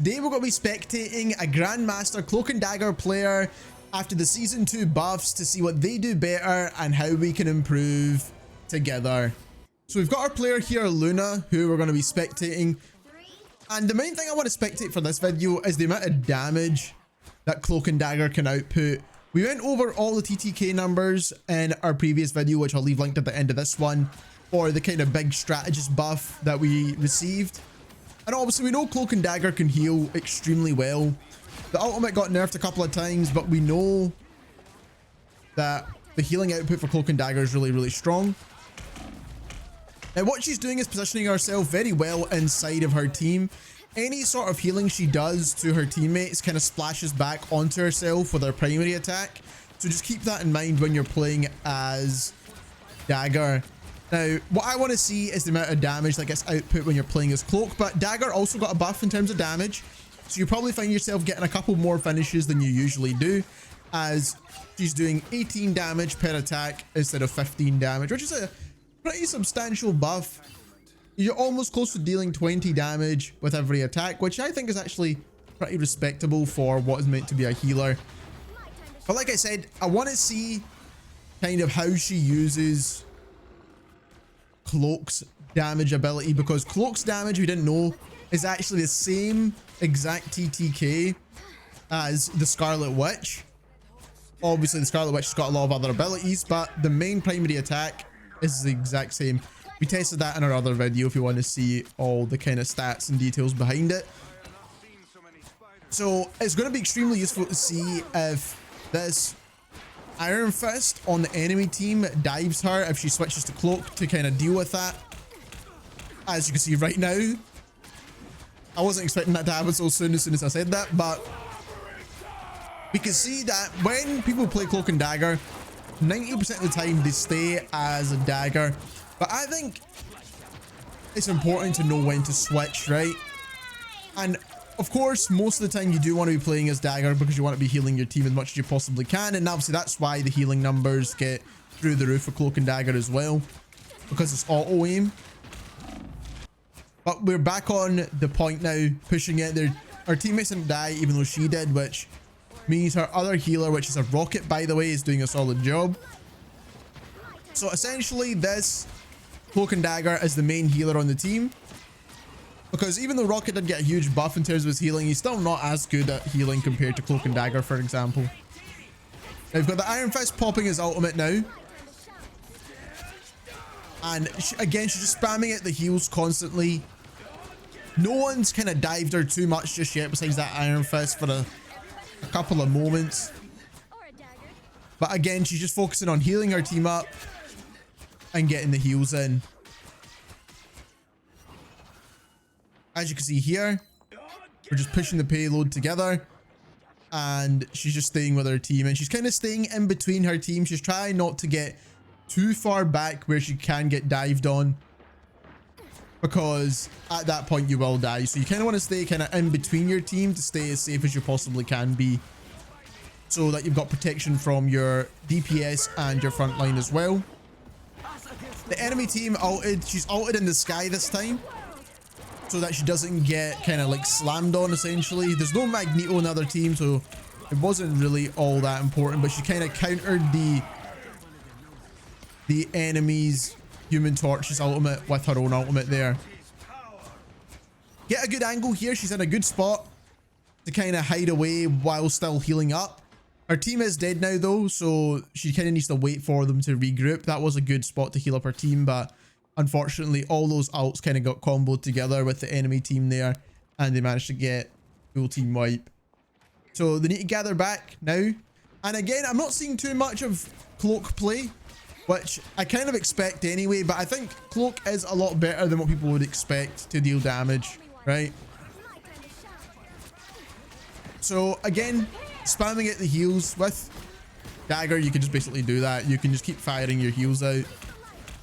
Today we're going to be spectating a Grandmaster Cloak and Dagger player after the Season 2 buffs to see what they do better and how we can improve together. So we've got our player here, Luna, who we're going to be spectating. And the main thing I want to spectate for this video is the amount of damage that Cloak and Dagger can output. We went over all the TTK numbers in our previous video, which I'll leave linked at the end of this one, for the kind of big strategist buff that we received. And obviously we know Cloak and Dagger can heal extremely well. The ultimate got nerfed a couple of times, but we know that the healing output for Cloak and Dagger is really, really strong. Now what she's doing is positioning herself very well inside of her team. Any sort of healing she does to her teammates kind of splashes back onto herself with her primary attack. So just keep that in mind when you're playing as Dagger. Now, what I want to see is the amount of damage that gets output when you're playing as Cloak, but Dagger also got a buff in terms of damage. So you probably find yourself getting a couple more finishes than you usually do, as she's doing 18 damage per attack instead of 15 damage, which is a pretty substantial buff. You're almost close to dealing 20 damage with every attack, which I think is actually pretty respectable for what is meant to be a healer. But like I said, I want to see kind of how she uses Cloak's damage ability, because Cloak's damage, we didn't know, is actually the same exact TTK as the Scarlet Witch. Obviously the Scarlet Witch has got a lot of other abilities, but the main primary attack is the exact same. We tested that in our other video if you want to see all the kind of stats and details behind it. So it's going to be extremely useful to see if this Iron Fist on the enemy team dives her if she switches to Cloak to kind of deal with that. As you can see right now, I wasn't expecting that to happen so soon as I said that, but we can see that when people play Cloak and Dagger, 90% of the time they stay as a Dagger. But I think it's important to know when to switch, right? And of course, most of the time you do want to be playing as Dagger because you want to be healing your team as much as you possibly can. And obviously that's why the healing numbers get through the roof for Cloak and Dagger as well, because it's auto aim. But we're back on the point now, pushing it there. Our teammates didn't die even though she did, which means her other healer, which is a rocket by the way, is doing a solid job. So essentially this Cloak and Dagger is the main healer on the team, because even though Rocket did get a huge buff in terms of his healing, he's still not as good at healing compared to Cloak and Dagger, for example. Now we've got the Iron Fist popping his ultimate now. And again, she's just spamming it, the heals constantly. No one's kind of dived her too much just yet besides that Iron Fist for a couple of moments. But again, she's just focusing on healing her team up and getting the heals in. As you can see here, we're just pushing the payload together, and she's just staying with her team, and she's kind of staying in between her team. She's trying not to get too far back where she can get dived on, because at that point you will die. So you kind of want to stay kind of in between your team to stay as safe as you possibly can be, so that you've got protection from your DPS and your front line as well. The enemy team ulted. She's ulted in the sky this time, so that she doesn't get kind of like slammed on essentially. There's no Magneto in the other team, so it wasn't really all that important, but she kind of countered the enemy's Human Torch's ultimate with her own ultimate there. Get a good angle here. She's in a good spot to kind of hide away while still healing up. Her team is dead now though, so she kind of needs to wait for them to regroup. That was a good spot to heal up her team, but unfortunately all those ults kind of got comboed together with the enemy team there, and they managed to get full team wipe. So they need to gather back now. And again, I'm not seeing too much of Cloak play, which I kind of expect anyway, but I think Cloak is a lot better than what people would expect to deal damage, right? So again, spamming at the heals with Dagger, you can just basically do that. You can just keep firing your heals out.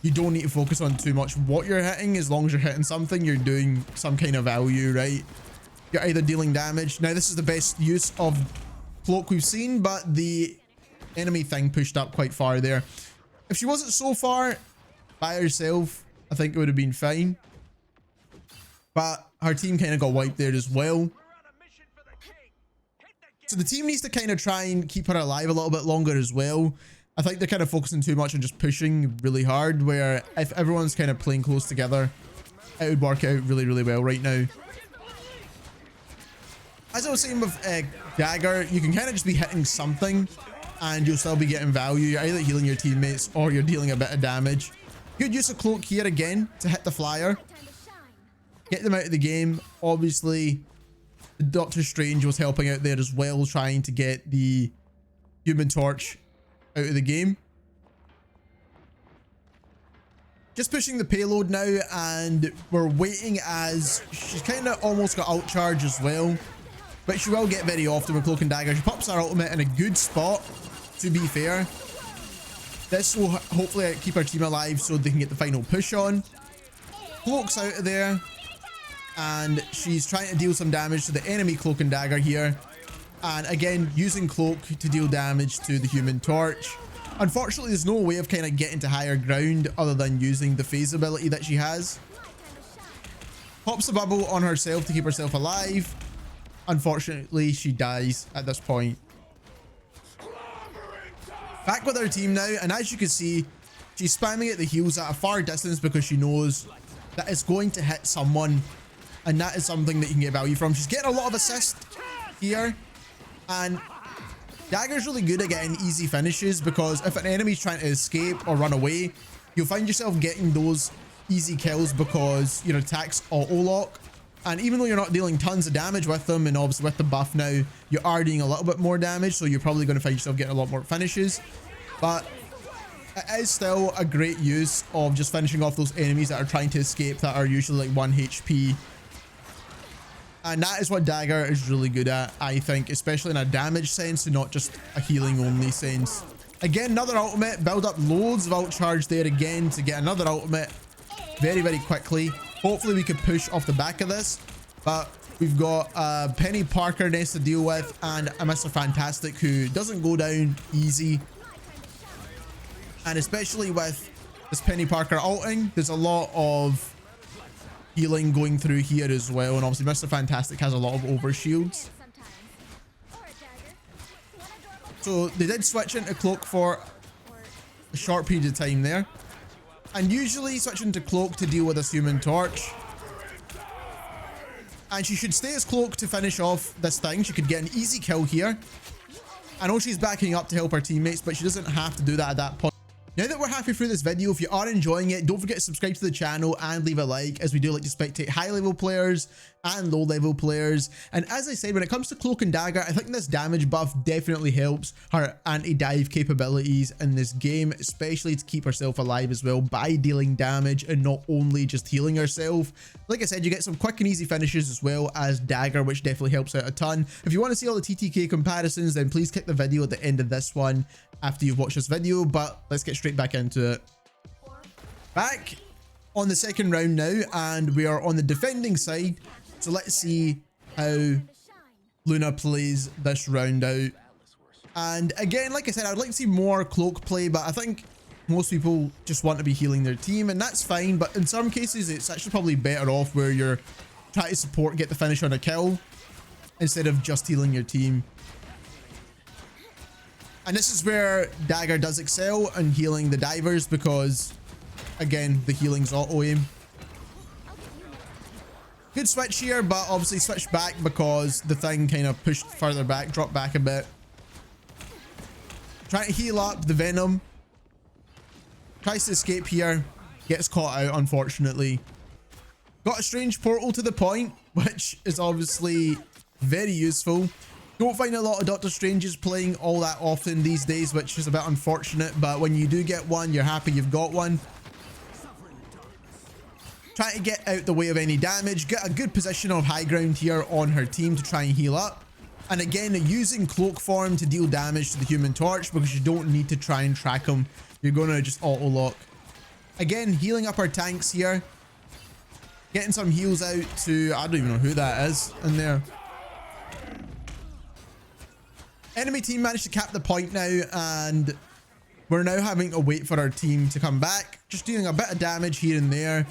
You don't need to focus on too much what you're hitting. As long as you're hitting something, you're doing some kind of value, right? You're either dealing damage. Now this is the best use of Cloak we've seen, but the enemy thing pushed up quite far there. If she wasn't so far by herself, I think it would have been fine. But her team kind of got wiped there as well. So the team needs to kind of try and keep her alive a little bit longer as well. I think they're kind of focusing too much on just pushing really hard, where if everyone's kind of playing close together, it would work out really, really well right now. As I was saying with Dagger, you can kind of just be hitting something and you'll still be getting value. You're either healing your teammates or you're dealing a bit of damage. Good use of Cloak here again to hit the flyer. Get them out of the game. Obviously, Doctor Strange was helping out there as well, trying to get the Human Torch out of the game. Just pushing the payload now, and we're waiting as she's kind of almost got ult charge as well, but she will get very often with Cloak and Dagger. She pops her ultimate in a good spot, to be fair. This will hopefully keep our team alive so they can get the final push on. Cloak's out of there, and she's trying to deal some damage to the enemy Cloak and Dagger here. And again, using Cloak to deal damage to the Human Torch. Unfortunately, there's no way of kind of getting to higher ground other than using the phase ability that she has. Pops a bubble on herself to keep herself alive. Unfortunately, she dies at this point. Back with our team now, and as you can see, she's spamming at the heals at a far distance because she knows that it's going to hit someone, and that is something that you can get value from. She's getting a lot of assist here, and Dagger's really good at getting easy finishes because if an enemy's trying to escape or run away, you'll find yourself getting those easy kills because your attacks auto-lock. And even though you're not dealing tons of damage with them, and obviously with the buff now, you are doing a little bit more damage, so you're probably going to find yourself getting a lot more finishes. But it is still a great use of just finishing off those enemies that are trying to escape that are usually like 1 HP. And that is what Dagger is really good at, I think, especially in a damage sense and not just a healing only sense. Again, another ultimate, build up loads of ult charge there again to get another ultimate very, very quickly. Hopefully we could push off the back of this, but we've got Penny Parker next to deal with and a Mr. Fantastic who doesn't go down easy. And especially with this Penny Parker ulting, there's a lot of healing going through here as well, and obviously Mr. Fantastic has a lot of overshields. So they did switch into Cloak for a short period of time there, and usually switch into Cloak to deal with this Human Torch, and she should stay as Cloak to finish off this thing. She could get an easy kill here. I know she's backing up to help her teammates, but she doesn't have to do that at that point. Now that we're halfway through this video, if you are enjoying it, don't forget to subscribe to the channel and leave a like, as we do like to spectate high level players and low level players. And as I said, when it comes to Cloak and Dagger, I think this damage buff definitely helps her anti-dive capabilities in this game, especially to keep herself alive as well by dealing damage and not only just healing herself. Like I said, you get some quick and easy finishes as well as Dagger, which definitely helps out a ton. If you want to see all the TTK comparisons, then please click the video at the end of this one after you've watched this video, but let's get straight back into it. Back on the second round now, and we are on the defending side, so let's see how Luna plays this round out. And again, like I said, I'd like to see more Cloak play, but I think most people just want to be healing their team, and that's fine, but in some cases it's actually probably better off where you're trying to support, get the finish on a kill instead of just healing your team. And this is where Dagger does excel in healing the divers because, again, the healing's auto-aim. Good switch here, but obviously switch back because the thing kind of pushed further back, dropped back a bit. Trying to heal up the Venom. Tries to escape here. Gets caught out, unfortunately. Got a strange portal to the point, which is obviously very useful. Don't find a lot of Doctor Stranges playing all that often these days, which is a bit unfortunate, but when you do get one, you're happy you've got one. Trying to get out the way of any damage, get a good position of high ground here on her team to try and heal up. And again, using Cloak form to deal damage to the Human Torch because you don't need to try and track him. You're going to just auto-lock. Again, healing up our tanks here. Getting some heals out to, I don't even know who that is in there. Enemy team managed to cap the point now, and we're now having to wait for our team to come back. Just doing a bit of damage here and there.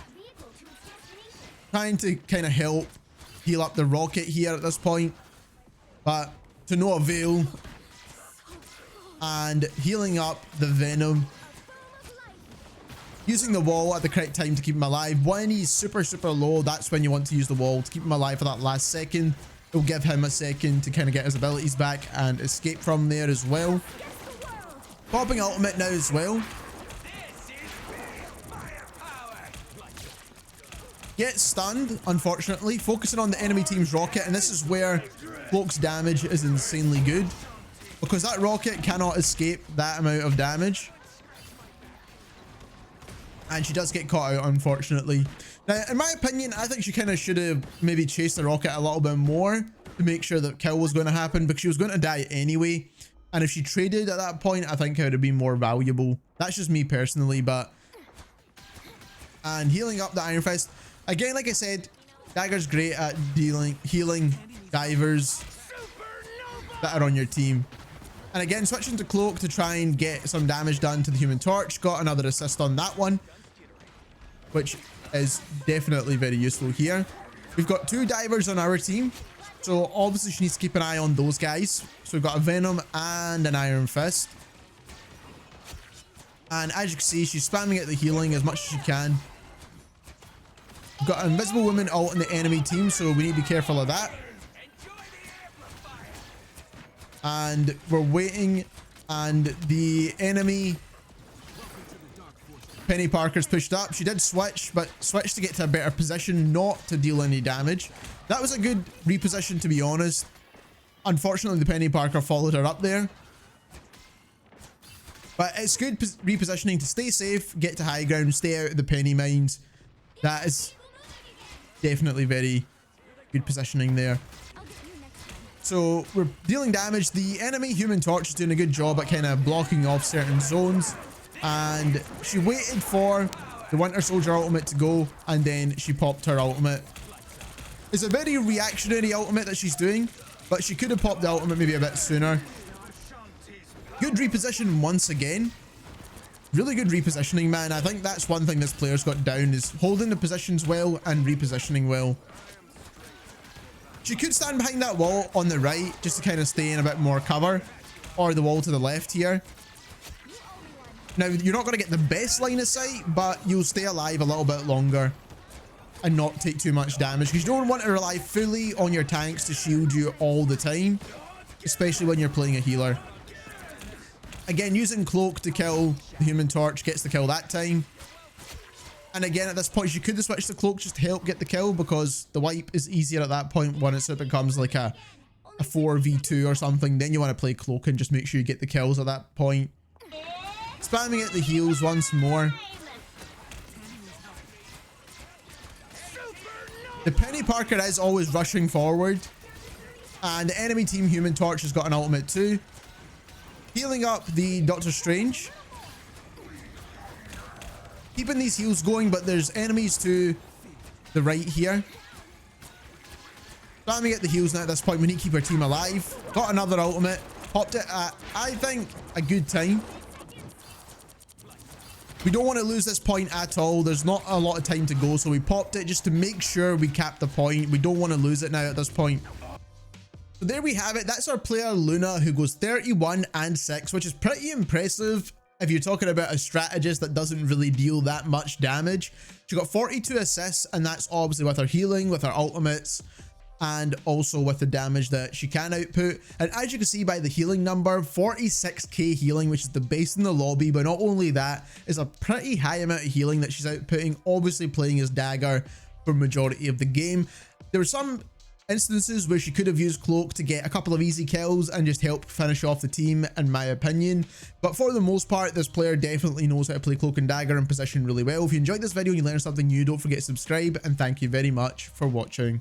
Trying to kind of help heal up the rocket here at this point. But to no avail. And healing up the Venom. Using the wall at the correct time to keep him alive. When he's super low, that's when you want to use the wall to keep him alive for that last second. It'll give him a second to kind of get his abilities back and escape from there as well. Popping ultimate now as well. Gets stunned, unfortunately. Focusing on the enemy team's rocket, and this is where Cloak's damage is insanely good. Because that rocket cannot escape that amount of damage. And she does get caught out, unfortunately. Now, in my opinion, I think she kind of should have maybe chased the rocket a little bit more to make sure that kill was going to happen, because she was going to die anyway. And if she traded at that point, I think it would have been more valuable. That's just me personally, but... And healing up the Iron Fist. Again, like I said, Dagger's great at healing divers that are on your team. And again, switching to Cloak to try and get some damage done to the Human Torch. Got another assist on that one, which is definitely very useful here. We've got 2 divers on our team, so obviously she needs to keep an eye on those guys. So we've got a Venom and an Iron Fist. And as you can see, she's spamming at the healing as much as she can. We've got an Invisible Woman ult in the enemy team, so we need to be careful of that. And we're waiting, and the enemy Penny Parker's pushed up. She did switch, but switched to get to a better position, not to deal any damage. That was a good reposition, to be honest. Unfortunately, the Penny Parker followed her up there. But it's good repositioning to stay safe, get to high ground, stay out of the penny mines. That is definitely very good positioning there. So we're dealing damage. The enemy Human Torch is doing a good job at kind of blocking off certain zones. And she waited for the Winter Soldier ultimate to go, and then she popped her ultimate. It's a very reactionary ultimate that she's doing, but she could have popped the ultimate maybe a bit sooner. Good reposition once again. Really good repositioning, man. I think that's one thing this player's got down, is holding the positions well and repositioning well. She could stand behind that wall on the right just to kind of stay in a bit more cover, or the wall to the left here. Now, you're not going to get the best line of sight, but you'll stay alive a little bit longer and not take too much damage, because you don't want to rely fully on your tanks to shield you all the time, especially when you're playing a healer. Again, using Cloak to kill the Human Torch gets the kill that time. And again, at this point, you could have switched to Cloak just to help get the kill, because the wipe is easier at that point when it becomes like a 4v2 or something. Then you want to play Cloak and just make sure you get the kills at that point. Spamming at the heals once more. The Penny Parker is always rushing forward. And the enemy team Human Torch has got an ultimate too. Healing up the Doctor Strange. Keeping these heals going, but there's enemies to the right here. Spamming at the heals now at this point. We need to keep our team alive. Got another ultimate. Popped it at, I think, a good time. We don't want to lose this point at all. There's not a lot of time to go, so we popped it just to make sure we cap the point. We don't want to lose it now at this point. So there we have it. That's our player Luna, who goes 31 and 6, which is pretty impressive if you're talking about a strategist that doesn't really deal that much damage. She got 42 assists, and that's obviously with her healing, with her ultimates, and also with the damage that she can output. And as you can see by the healing number, 46k healing, which is the base in the lobby. But not only that, is a pretty high amount of healing that she's outputting, obviously playing as Dagger for majority of the game. There were some instances where she could have used Cloak to get a couple of easy kills and just help finish off the team, in my opinion. But for the most part, this player definitely knows how to play Cloak and Dagger and position really well. If you enjoyed this video and you learned something new, don't forget to subscribe, and thank you very much for watching.